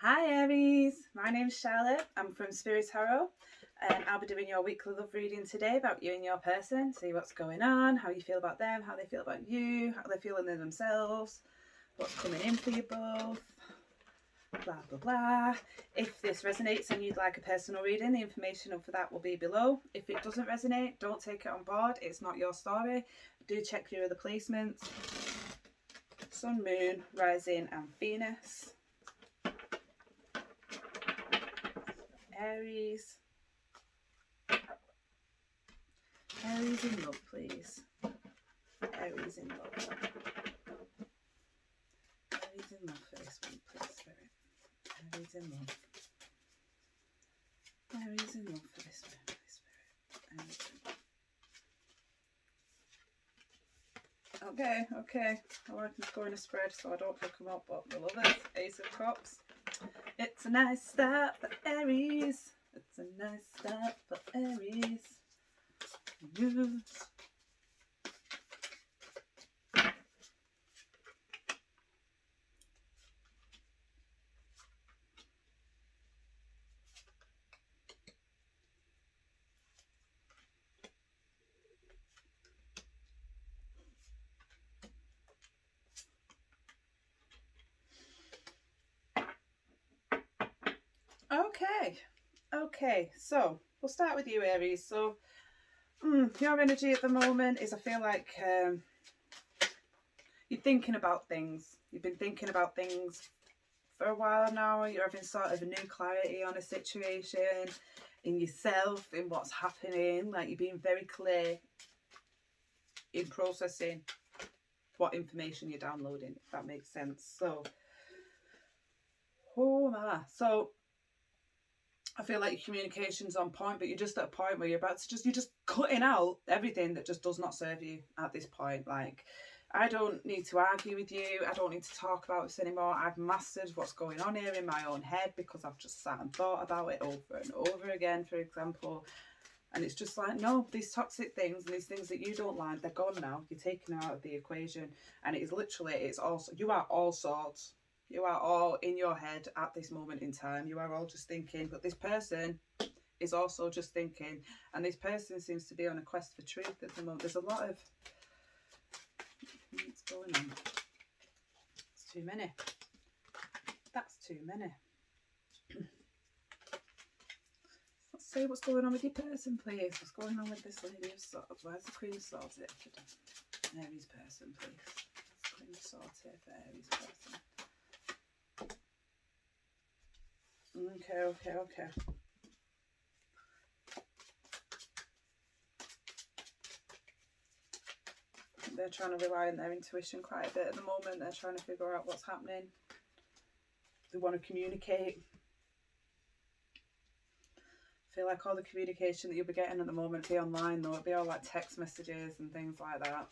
Hi Aries, my name's Charlotte. I'm from Spiritarot and I'll be doing your weekly love reading today about you and your person. See what's going on, how you feel about them, how they feel about you, how they're feeling in themselves, what's coming in for you both, blah blah blah. If this resonates and you'd like a personal reading, the information for that will be below. If it doesn't resonate, don't take it on board. It's not your story. Do check your other placements. Sun, Moon, Rising and Venus. Aries. Aries in love, please. Aries in love. Aries in love for this one, please, Spirit. Aries in love. Aries in love for this one, please, Spirit. Aries in love. Okay. I want to go in a spread so I don't pick them up, but I love it. Ace of Cups. It's a nice start for Aries. It's a nice start for Aries. Yes. Okay, so we'll start with you, Aries. So your energy at the moment is, I feel like you're thinking about things. You've been thinking about things for a while now. You're having sort of a new clarity on a situation, in yourself, in what's happening. Like, you're being very clear in processing what information you're downloading, if that makes sense. So, so I feel like your communication's on point, but you're just at a point where you're just cutting out everything that just does not serve you at this point. Like, I don't need to argue with you. I don't need to talk about this anymore. I've mastered what's going on here in my own head because I've just sat and thought about it over and over again, for example. And it's just like, no, these toxic things and these things that you don't like, they're gone now. You're taking them out of the equation. And it is literally, it's also, you are all sorts. You are all in your head at this moment in time. You are all just thinking, but this person is also just thinking. And this person seems to be on a quest for truth at the moment. There's a lot of, what's going on? It's too many. That's too many. Let's see what's going on with your person, please. What's going on with this Lady of Swords? Where's the Queen of Swords here for Aries person, please? Where's the Queen of Swords here for Aries person? Okay. They're trying to rely on their intuition quite a bit at the moment. They're trying to figure out what's happening. They want to communicate. I feel like all the communication that you'll be getting at the moment will be online, though. It'll be all like text messages and things like that.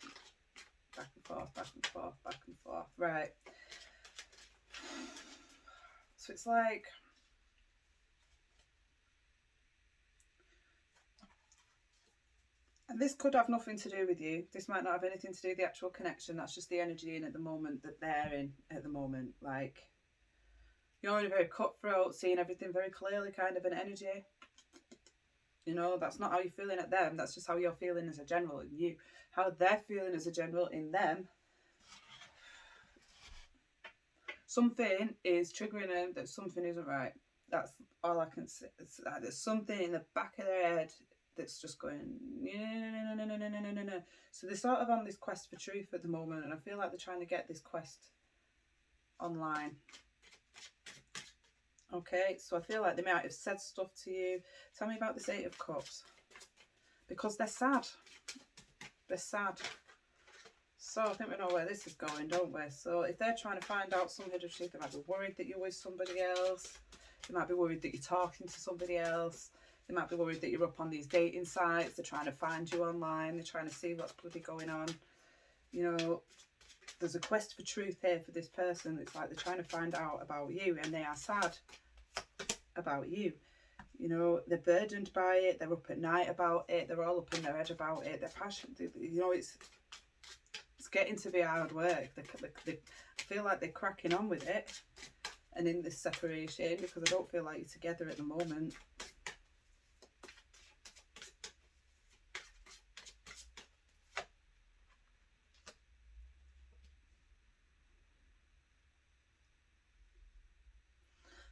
Back and forth. Right. So it's like, and this could have nothing to do with you. This might not have anything to do with the actual connection. That's just the energy in at the moment that they're in at the moment. Like, you're in a very cutthroat, seeing everything very clearly kind of an energy. You know, that's not how you're feeling at them. That's just how you're feeling as a general in you. How they're feeling as a general in them. Something is triggering them that something isn't right. That's all I can say. It's like there's something in the back of their head that's just going, no. So they're sort of on this quest for truth at the moment, and I feel like they're trying to get this quest online. Okay, so I feel like they might have said stuff to you. Tell me about this Eight of Cups. Because they're sad. They're sad. So I think we know where this is going, don't we? So if they're trying to find out some hidden truth, they might be worried that you're with somebody else. They might be worried that you're talking to somebody else. They might be worried that you're up on these dating sites. They're trying to find you online. They're trying to see what's bloody going on. You know, there's a quest for truth here for this person. It's like they're trying to find out about you, and they are sad about you. You know, they're burdened by it. They're up at night about it. They're all up in their head about it. They're passionate. You know, it's getting to be hard work. They feel like they're cracking on with it. and in this separation, because I don't feel like you're together at the moment.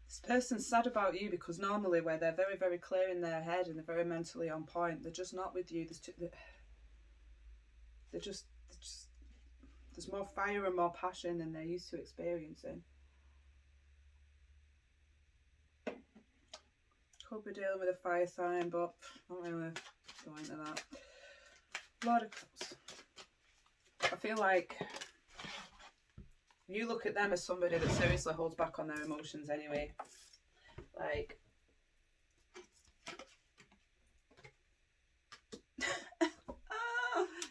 This person's sad about you because normally where they're very, very clear in their head and they're very mentally on point, they're just not with you. There's more fire and more passion than they're used to experiencing. Could be dealing with a fire sign, but not really go into that. Lord of Cups. I feel like you look at them as somebody that seriously holds back on their emotions anyway. Like,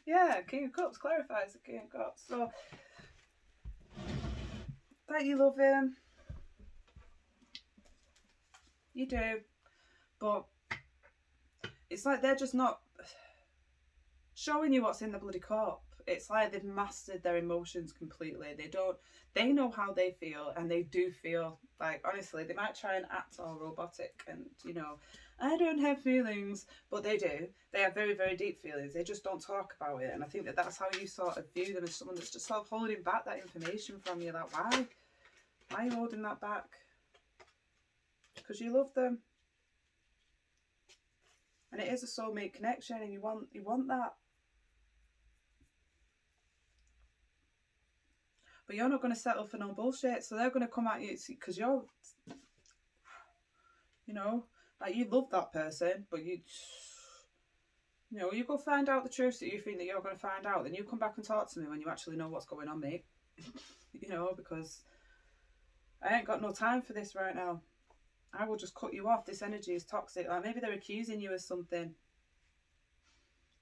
yeah, King of Cups clarifies the King of Cups. So, that you love him. You do. But it's like they're just not showing you what's in the bloody cup. It's like they've mastered their emotions completely. They know how they feel, and they do feel like, honestly, they might try and act all robotic and, you know, I don't have feelings, but they do. They have very, very deep feelings. They just don't talk about it. And I think that that's how you sort of view them, as someone that's just sort of holding back that information from you. Like, why? Why are you holding that back? Because you love them. And it is a soulmate connection, and you want that. But you're not going to settle for no bullshit. So they're going to come at you because you're, you know, like, you love that person, but you know, you go find out the truth that you think that you're going to find out, then you come back and talk to me when you actually know what's going on, mate. You know, because I ain't got no time for this right now. I will just cut you off. This energy is toxic. Like, maybe they're accusing you of something.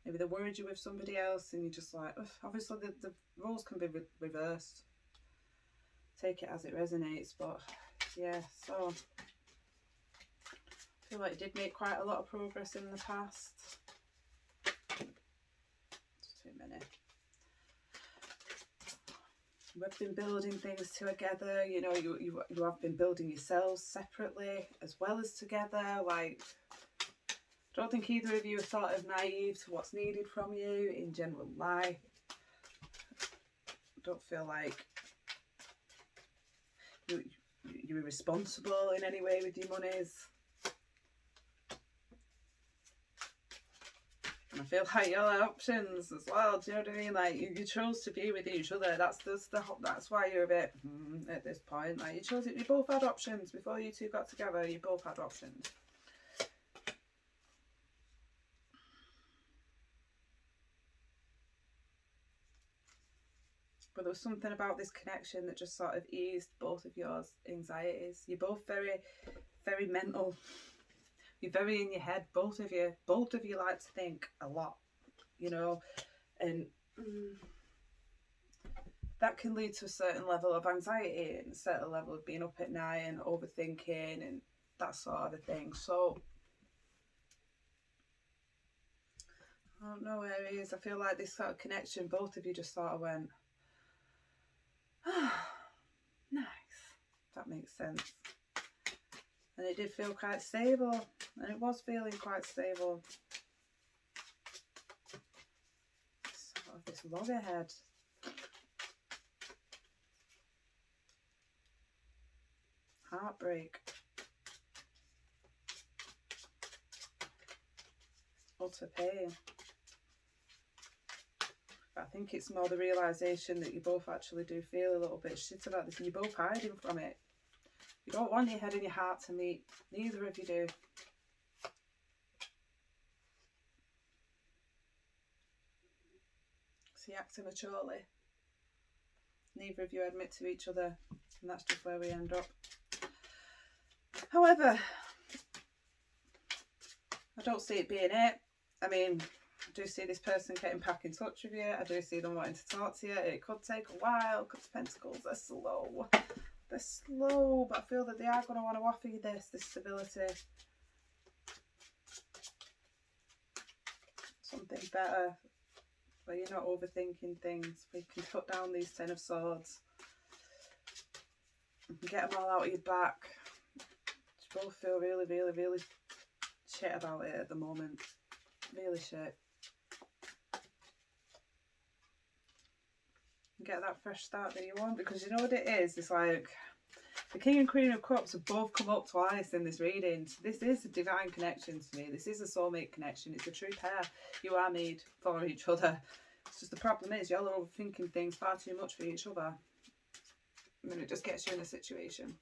Maybe they worried you with somebody else, and you're just like, ugh. Obviously the roles can be reversed. Take it as it resonates, but yeah, so I feel like you did make quite a lot of progress in the past. It's too many. We've been building things together, you know, you have been building yourselves separately as well as together. Like, I don't think either of you are sort of naive to what's needed from you in general life. I don't feel like you're irresponsible in any way with your monies. And I feel like you'll have options as well. Do you know what I mean? Like, you chose to be with each other. That's why you're a bit at this point. Like, you chose it. You both had options before you two got together. You both had options. But there was something about this connection that just sort of eased both of your anxieties. You're both very, very mental. You're very in your head, both of you. Both of you like to think a lot, you know, and that can lead to a certain level of anxiety and a certain level of being up at night and overthinking and that sort of a thing. So, I don't know, Aries. I feel like this sort of connection, both of you just sort of went, ah, nice. That makes sense. And it did feel quite stable, and it was feeling quite stable. Sort of this loggerhead. Heartbreak. Utter pain. But I think it's more the realisation that you both actually do feel a little bit shit about this, and you're both hiding from it. You don't want your head and your heart to meet. Neither of you do. So you act immaturely. Neither of you admit to each other, and that's just where we end up. However, I don't see it being it. I mean, I do see this person getting back in touch with you. I do see them wanting to talk to you. It could take a while because Pentacles are slow. They're slow, but I feel that they are going to want to offer you this stability. Something better, where you're not overthinking things, where you can put down these Ten of Swords. Get them all out of your back. You both feel really, really, really shit about it at the moment. Really shit. Get that fresh start that you want, because you know what it is? It's like the King and Queen of Cups have both come up twice in this reading. So this is a divine connection to me. This is a soulmate connection. It's a true pair. You are made for each other. It's just the problem is y'all are overthinking things far too much for each other. And then it just gets you in a situation.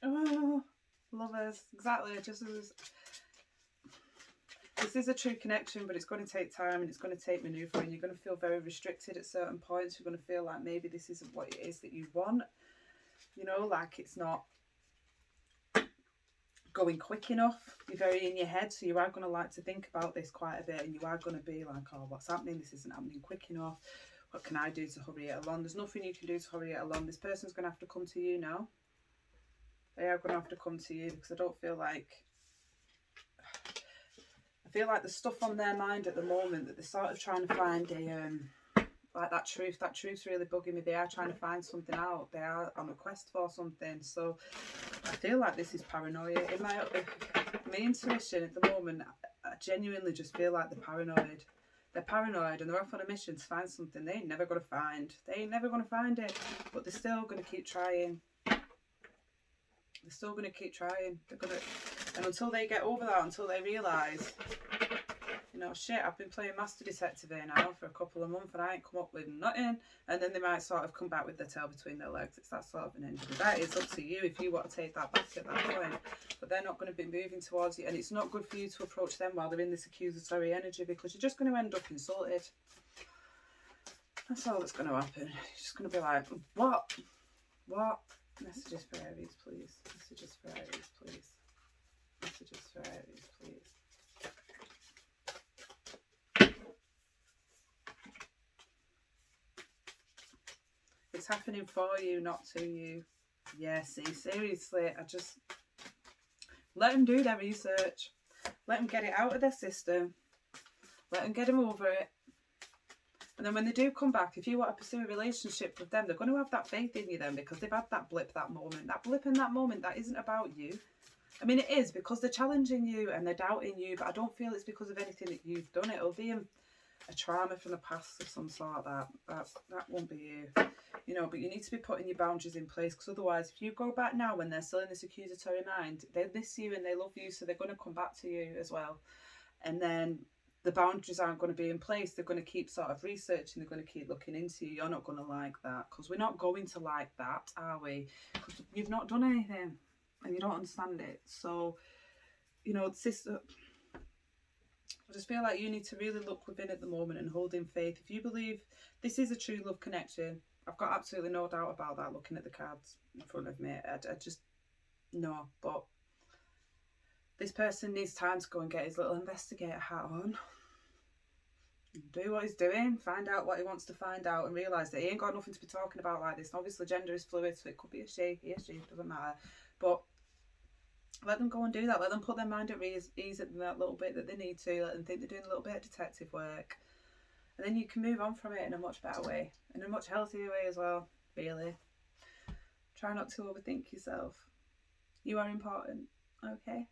Oh, lovers. Exactly. Just as this is a true connection, but it's going to take time and it's going to take manoeuvring. You're going to feel very restricted at certain points. You're going to feel like maybe this isn't what it is that you want. You know, like it's not going quick enough. You're very in your head, so you are going to like to think about this quite a bit, and you are going to be like, oh, what's happening? This isn't happening quick enough. What can I do to hurry it along? There's nothing you can do to hurry it along. This person's going to have to come to you now. They are going to have to come to you, because I don't feel like... I feel like the stuff on their mind at the moment that they're sort of trying to find a... like that truth's really bugging me. They are trying to find something out. They are on a quest for something. So I feel like this is paranoia. In my intuition at the moment, I genuinely just feel like they're paranoid. They're paranoid and they're off on a mission to find something they ain't never going to find. They ain't never going to find it, but they're still going to keep trying. They're still going to keep trying. They're going to, and until they get over that, until they realise, you know, shit, I've been playing Master Detective here now for a couple of months and I ain't come up with nothing. And then they might sort of come back with their tail between their legs. It's that sort of an injury. That is up to you if you want to take that back at that point. But they're not going to be moving towards you. And it's not good for you to approach them while they're in this accusatory energy, because you're just going to end up insulted. That's all that's going to happen. You're just going to be like, what? What? Messages for Aries, please. Messages for Aries, please. Messages for Aries, please. It's happening for you, not to you. Yeah, see, seriously, I just... let them do their research. Let them get it out of their system. Let them get them over it. And then when they do come back, if you want to pursue a relationship with them, they're going to have that faith in you then, because they've had that blip, that moment. That blip in that moment, that isn't about you. I mean, it is, because they're challenging you and they're doubting you, but I don't feel it's because of anything that you've done. It'll be a trauma from the past of some sort. That won't be you. You know, but you need to be putting your boundaries in place, because otherwise, if you go back now when they're still in this accusatory mind, they miss you and they love you, so they're going to come back to you as well. And then the boundaries aren't going to be in place. They're going to keep sort of researching. They're going to keep looking into you. You're not going to like that, because we're not going to like that, are we? Because you've not done anything and you don't understand it. So, you know, sister, I just feel like you need to really look within at the moment and hold in faith. If you believe this is a true love connection, I've got absolutely no doubt about that looking at the cards in front of me. I just, no, but this person needs time to go and get his little investigator hat on. Do what he's doing, find out what he wants to find out, and realise that he ain't got nothing to be talking about like this. And obviously gender is fluid, so it could be a she, he, a she, doesn't matter. But let them go and do that. Let them put their mind at ease at that little bit that they need to. Let them think they're doing a little bit of detective work. And then you can move on from it in a much better way. In a much healthier way as well, really. Try not to overthink yourself. You are important, okay?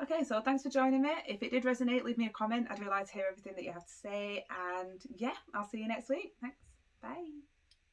Okay, so thanks for joining me. If it did resonate, leave me a comment. I'd really like to hear everything that you have to say. And yeah, I'll see you next week. Thanks. Bye.